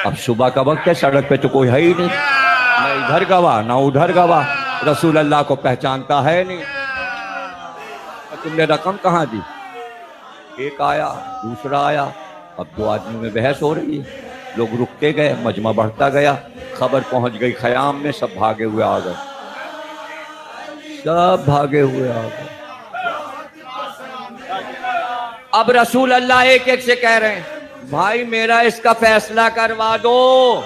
अब सुबह का वक्त है, सड़क पे तो कोई है ही नहीं, ना इधर गवाह ना उधर गवाह, रसूल अल्लाह को पहचानता है नहीं। तुमने रकम कहाँ दी? एक आया, दूसरा आया, अब दो आदमी में बहस हो रही है। लोग रुकते गए, मजमा बढ़ता गया, खबर पहुंच गई खयाम में, सब भागे हुए आ गए, सब भागे हुए आ गए। अब रसूल अल्लाह एक एक से कह रहे हैं, भाई मेरा इसका फैसला करवा दो,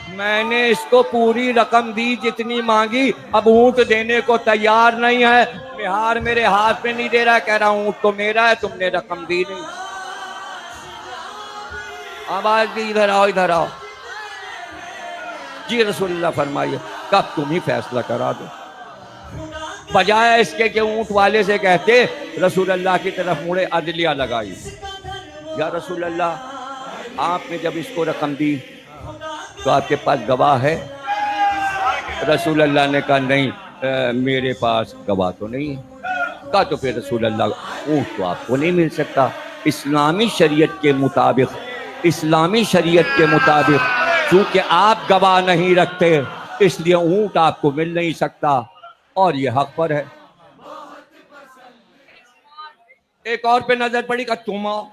मैंने इसको पूरी रकम दी जितनी मांगी, अब ऊंट देने को तैयार नहीं है, बिहार मेरे हाथ में नहीं दे रहा, कह रहा हूं ऊंट तो मेरा है, तुमने रकम दी नहीं। आवाज दी, इधर आओ इधर आओ। जी रसूलुल्लाह फरमाइए, कब तुम ही फैसला करा दो। बजाय इसके कि ऊंट वाले से कहते, रसूल अल्लाह की तरफ मुड़े, अदलिया लगाई, या रसूल अल्लाह आपने जब इसको रकम दी तो आपके पास गवाह है? रसूल अल्लाह ने कहा नहीं, मेरे पास गवाह तो नहीं है। कहा तो फिर रसूल अल्लाह, ऊंट तो आपको नहीं मिल सकता, इस्लामी शरीयत के मुताबिक, इस्लामी शरीयत के मुताबिक चूंकि आप गवाह नहीं रखते इसलिए ऊंट आपको मिल नहीं सकता, और ये हक पर है। एक और पे नजर पड़ी, का तुम आओ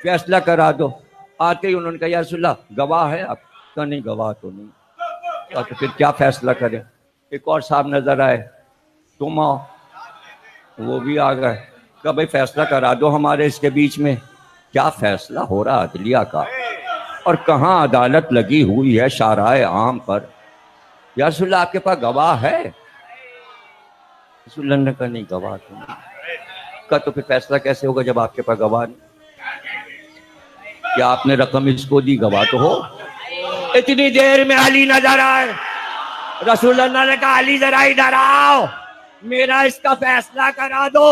फैसला करा दो। आते ही उन्होंने कहा, या रसूलल्लाह गवाह है आपका? नहीं, गवाह तो नहीं। तो फिर क्या फैसला करें? एक और साहब नजर आए, तुम आओ, वो भी आ गए। कहा भाई फैसला करा दो हमारे इसके बीच में, क्या फैसला हो रहा अदलिया का, और कहाँ अदालत लगी हुई है शाराए आम पर। या रसूलल्लाह आपके पास गवाह है? रसूलल्लाह ने कहा नहीं, गवाह तो नहीं। कहा तो फिर फैसला कैसे होगा जब आपके पास गवाह नहीं? क्या आपने रकम इसको दी, गवाह तो हो। इतनी देर में अली नजर आए, रसूलुल्लाह ने कहा अली जरा इधर आओ, मेरा इसका फैसला करा दो।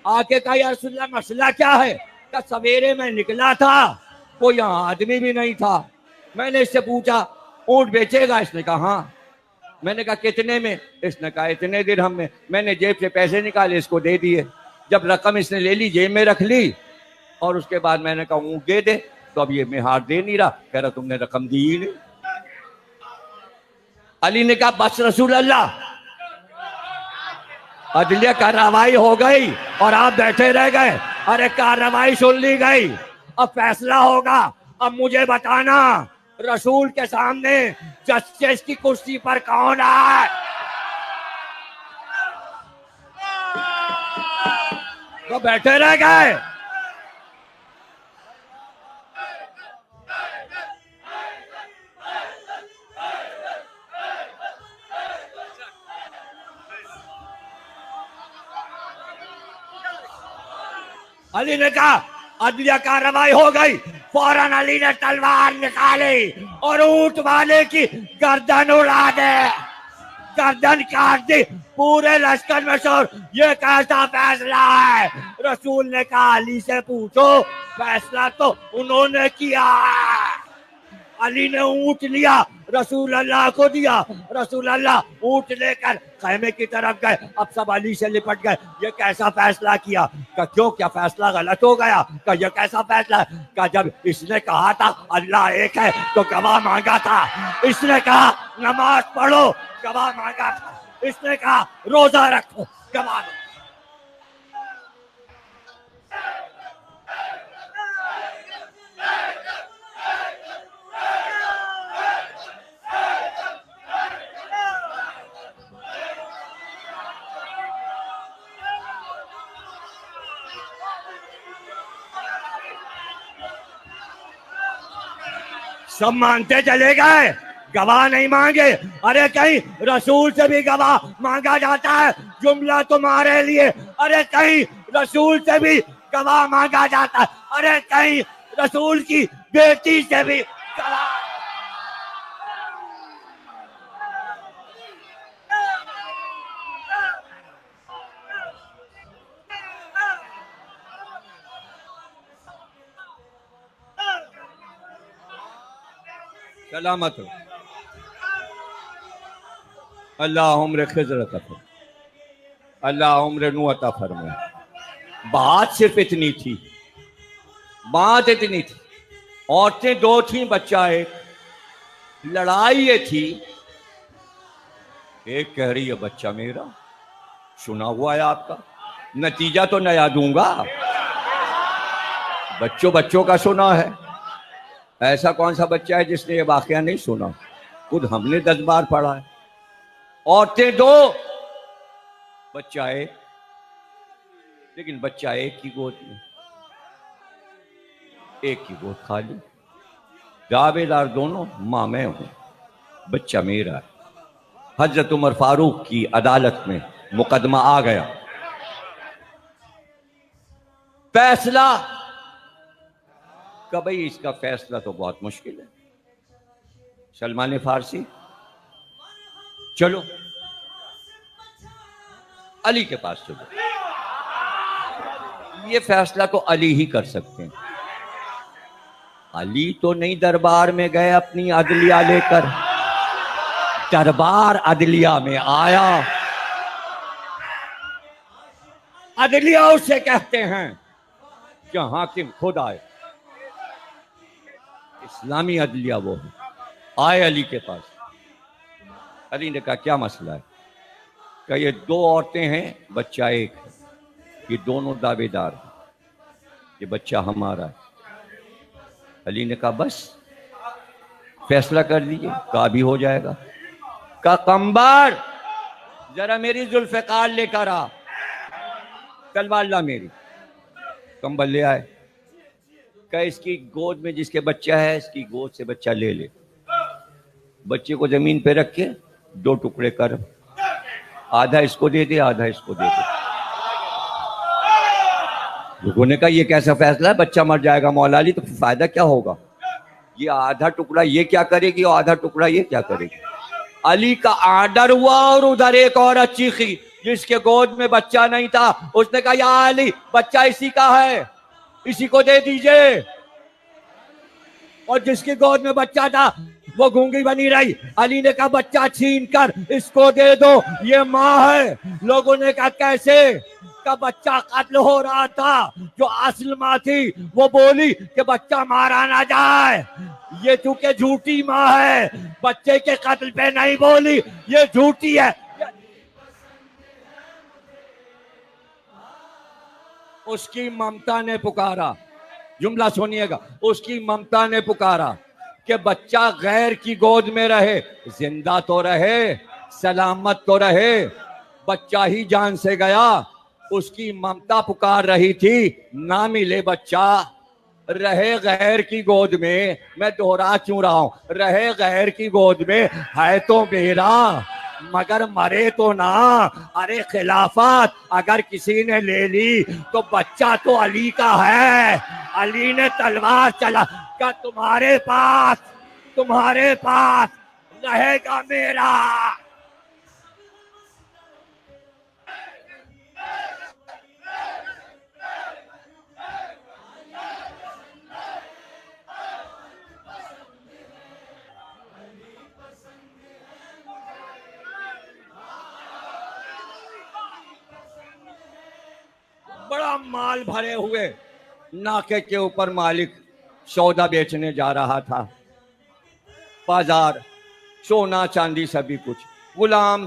आके कहा, या रसूलुल्लाह मसला क्या है? कहा सवेरे में निकला था, कोई यहाँ आदमी भी नहीं था, मैंने इससे पूछा ऊंट बेचेगा? इसने कहा हाँ। मैंने कहा कितने में? इसने कहा इतने दिरहम में। मैंने जेब से पैसे निकाले, इसको दे दिए। जब रकम इसने ले ली, जेब में रख ली, और उसके बाद मैंने कहा ऊंट दे दे, तो अब ये मेहार दे नहीं रहा, कह रहा तुमने रकम दी ही नहीं। अली ने कहा बस रसूल अल्लाह, अदलिया कार्रवाई हो गई और आप बैठे रह गए। अरे कार्रवाई सुन ली गई, अब फैसला होगा। अब मुझे बताना, रसूल के सामने जस्टिस की कुर्सी पर कौन है? तो बैठे रह गए। अली ने कहा अदलिया कार्रवाई हो गई। फौरन अली ने तलवार निकाली और ऊंट वाले की गर्दन उड़ा दे, गर्दन काट दी। पूरे लश्कर में शोर, ये कैसा फैसला है? रसूल ने कहा अली से पूछो, फैसला तो उन्होंने किया है। अली ने ऊंट लिया, रसूल अल्लाह को दिया। रसूल अल्लाह ऊंट लेकर खैमे की तरफ गए। अब सब अली से लिपट गए, ये कैसा फैसला किया? का क्यों, क्या फैसला गलत हो गया? का ये कैसा फैसला? का जब इसने कहा था अल्लाह एक है तो गवाह मांगा था, इसने कहा नमाज पढ़ो, गवाह मांगा था, इसने कहा रोजा रखो, गवाह। सब मानते चले गए, गवाह नहीं मांगे। अरे कहीं रसूल से भी गवाह मांगा जाता है, जुमला तुम्हारे लिए। अरे कहीं रसूल से भी गवाह मांगा जाता है, अरे कहीं रसूल की बेटी से भी गवाह। सलामत हो। अल्लाह उम्र खिजर अता फरमाए, अल्लाह उम्र नू अता फरमाए। बात सिर्फ इतनी थी, बात इतनी थी, औरतें दो थी, बच्चा एक। लड़ाई ये थी, एक कह रही है बच्चा मेरा, सुना हुआ है आपका, नतीजा तो नया दूंगा। बच्चों बच्चों का सुना है, ऐसा कौन सा बच्चा है जिसने ये वाकया नहीं सुना, खुद हमने 10 बार पढ़ा है। औरतें दो, बच्चा एक, लेकिन बच्चा एक की गोद में, एक की गोद खाली, दावेदार दोनों, मां मैं हूं, बच्चा मेरा है। हजरत उमर फारूक की अदालत में मुकदमा आ गया, फैसला का भाई इसका फैसला तो बहुत मुश्किल है। सलमान फारसी, चलो अली के पास चलो, ये फैसला तो अली ही कर सकते हैं। अली तो नहीं दरबार में गए अपनी अदलिया लेकर, दरबार अदलिया में आया। अदलिया उसे कहते हैं जो हाकिम खुद आए, इस्लामी अदलिया वो है। आए अली के पास, अली ने कहा क्या मसला है? कहा ये दो औरतें हैं, बच्चा एक है, ये दोनों दावेदार हैं, ये बच्चा हमारा है। अली ने कहा बस फैसला कर दीजिए, कहा भी हो जाएगा। कहा कंबर जरा मेरी जुल्फ़िकार लेकर आ, तलवार ला मेरी। कंबल ले आए, कहा इसकी गोद में जिसके बच्चा है, इसकी गोद से बच्चा ले ले। बच्चे को जमीन पे रख के 2 टुकड़े कर, आधा इसको दे दे, आधा इसको दे दे। लोगों ने कहा ये कैसा फैसला है, बच्चा मर जाएगा मौला अली, तो फायदा क्या होगा? ये आधा टुकड़ा ये क्या करेगी और आधा टुकड़ा ये क्या करेगी? अली का आर्डर हुआ और उधर एक औरत चीखी जिसके गोद में बच्चा नहीं था। उसने कहा या अली, बच्चा इसी का है, इसी को दे दीजिए। और जिसकी गोद में बच्चा था वो गूंगी बनी रही। अली ने कहा बच्चा छीन कर इसको दे दो, ये माँ है। लोगों ने कहा कैसे? का बच्चा कत्ल हो रहा था, जो असल माँ थी वो बोली कि बच्चा मारा ना जाए। ये चूंकि झूठी माँ है, बच्चे के कत्ल पे नहीं बोली, ये झूठी है। उसकी ममता ने पुकारा, जुमला सुनिएगा, उसकी ममता ने पुकारा कि बच्चा गैर की गोद में रहे, जिंदा तो रहे, सलामत तो रहे, बच्चा ही जान से गया। उसकी ममता पुकार रही थी, ना मिले बच्चा, रहे गैर की गोद में। मैं दोहरा क्यों रहा हूं, रहे गैर की गोद में, है तो मेरा मगर मरे तो ना। अरे खिलाफत अगर किसी ने ले ली तो बच्चा तो अली का है। अली ने तलवार चला का तुम्हारे पास रहेगा मेरा। बड़ा माल भरे हुए नाके के ऊपर मालिक सौदा बेचने जा रहा था। बाजार, सोना चांदी सभी कुछ। गुलाम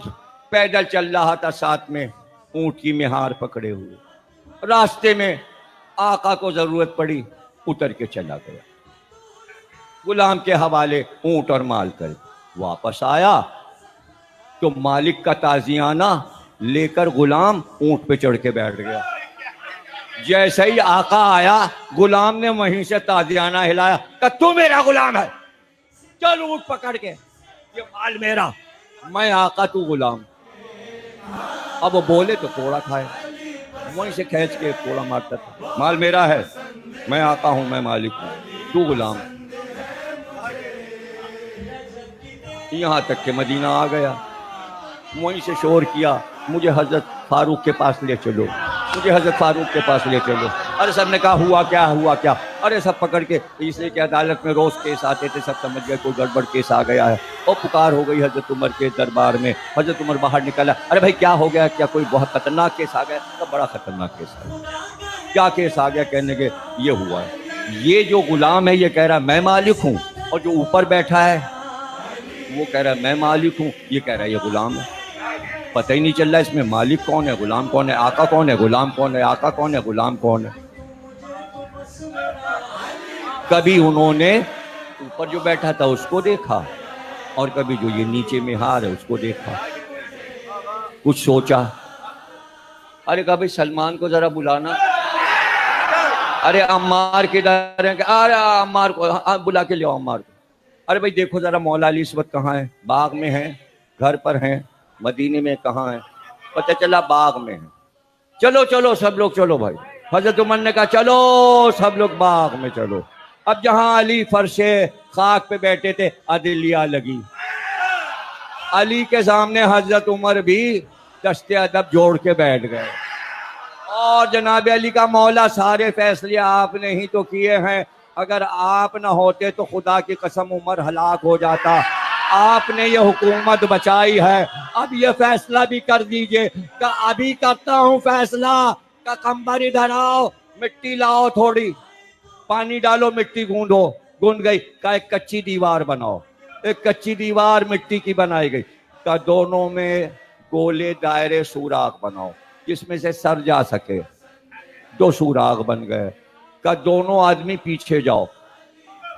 पैदल चल रहा था, साथ में ऊंट की मेहार पकड़े हुए। रास्ते में आका को जरूरत पड़ी, उतर के चला गया। गुलाम के हवाले ऊंट और माल कर वापस आया तो मालिक का ताजियाना लेकर गुलाम ऊंट पे चढ़ के बैठ गया। जैसे ही आका आया, गुलाम ने वहीं से ताजियाना हिलाया, कि तू मेरा गुलाम है, चल ऊंट पकड़ के, ये माल मेरा, मैं आका तू गुलाम। अब वो बोले तो कोड़ा खाए, वहीं से खींच के कोड़ा मारता था। माल मेरा है, मैं आका हूं, मैं मालिक हूं, तू गुलाम। यहां तक के मदीना आ गया, वहीं से शोर किया, मुझे हजरत फारूक के पास ले चलो, मुझे हजरत फारूक के पास ले चलो। अरे सब ने कहा हुआ क्या, हुआ क्या? अरे सब पकड़ के, इसलिए कि अदालत में रोज केस आते थे, सब समझ गए कोई गड़बड़ केस आ गया है। और पुकार हो गई हजरत उमर के दरबार में। हजरत उमर बाहर निकला, अरे भाई क्या हो गया, क्या कोई बहुत खतरनाक केस आ गया? तो बड़ा खतरनाक केस आ गया। क्या केस आ गया? कहने के ये हुआ है। ये जो गुलाम है ये कह रहा है मैं मालिक हूं, और जो ऊपर बैठा है वो कह रहा है मैं मालिक हूं, ये कह रहा है ये गुलाम है। पता ही नहीं चल रहा इसमें मालिक कौन है, गुलाम कौन है, आका कौन है, गुलाम कौन है, आका कौन है, गुलाम कौन है। कभी उन्होंने ऊपर जो बैठा था उसको देखा, और कभी जो ये नीचे में हार है उसको देखा, कुछ सोचा। अरे कभी सलमान को जरा बुलाना, अरे अम्मार किधर है, अरे अम्मार को बुला के ले आओ अम्मार को। अरे भाई देखो जरा मौला अली इस वक्त कहाँ है, बाग में है, घर पर है, मदीने में कहाँ है, पता चला बाग में है। चलो चलो सब लोग चलो भाई, हजरत उमर ने कहा चलो सब लोग बाग में चलो। अब जहां अली फर्शे खाक पे बैठे थे अदिलिया लगी, अली के सामने हजरत उमर भी दस्ते अदब जोड़ के बैठ गए, और जनाब अली का मौला सारे फैसले आपने ही तो किए हैं, अगर आप ना होते तो खुदा की कसम उमर हलाक हो जाता, आपने ये हुकूमत बचाई है, अब ये फैसला भी कर दीजिए। का अभी करता हूं फैसला, का कंबर इधर आओ, मिट्टी लाओ, थोड़ी पानी डालो, मिट्टी गूंदो, गूंद गई, का एक कच्ची दीवार बनाओ, एक कच्ची दीवार मिट्टी की बनाई गई, का दोनों में गोले दायरे सुराख बनाओ जिसमें से सर जा सके, 2 सुराख बन गए, का दोनों आदमी पीछे जाओ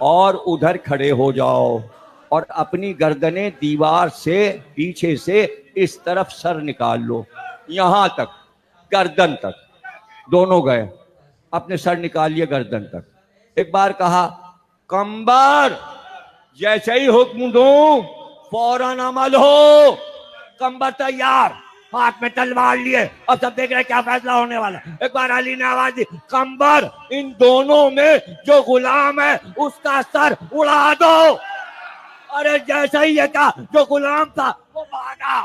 और उधर खड़े हो जाओ, और अपनी गर्दनें दीवार से पीछे से इस तरफ सर निकाल लो, यहां तक गर्दन तक, दोनों गए, अपने सर निकाल लिए गर्दन तक। एक बार कहा कंबर जैसे ही हुक्म दूं फौरन अमल हो, कंबर तैयार, हाथ में तलवार लिए, अब सब देख रहे क्या फैसला होने वाला। एक बार अली ने आवाज दी कंबर इन दोनों में जो गुलाम है उसका सर उड़ा दो। अरे जैसे ही ये कहा जो गुलाम था वो भागा,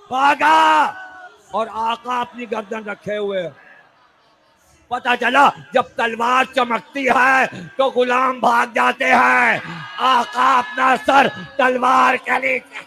भागा, और आका अपनी गर्दन रखे हुए। पता चला जब तलवार चमकती है तो गुलाम भाग जाते हैं, आका अपना सर तलवार के नीचे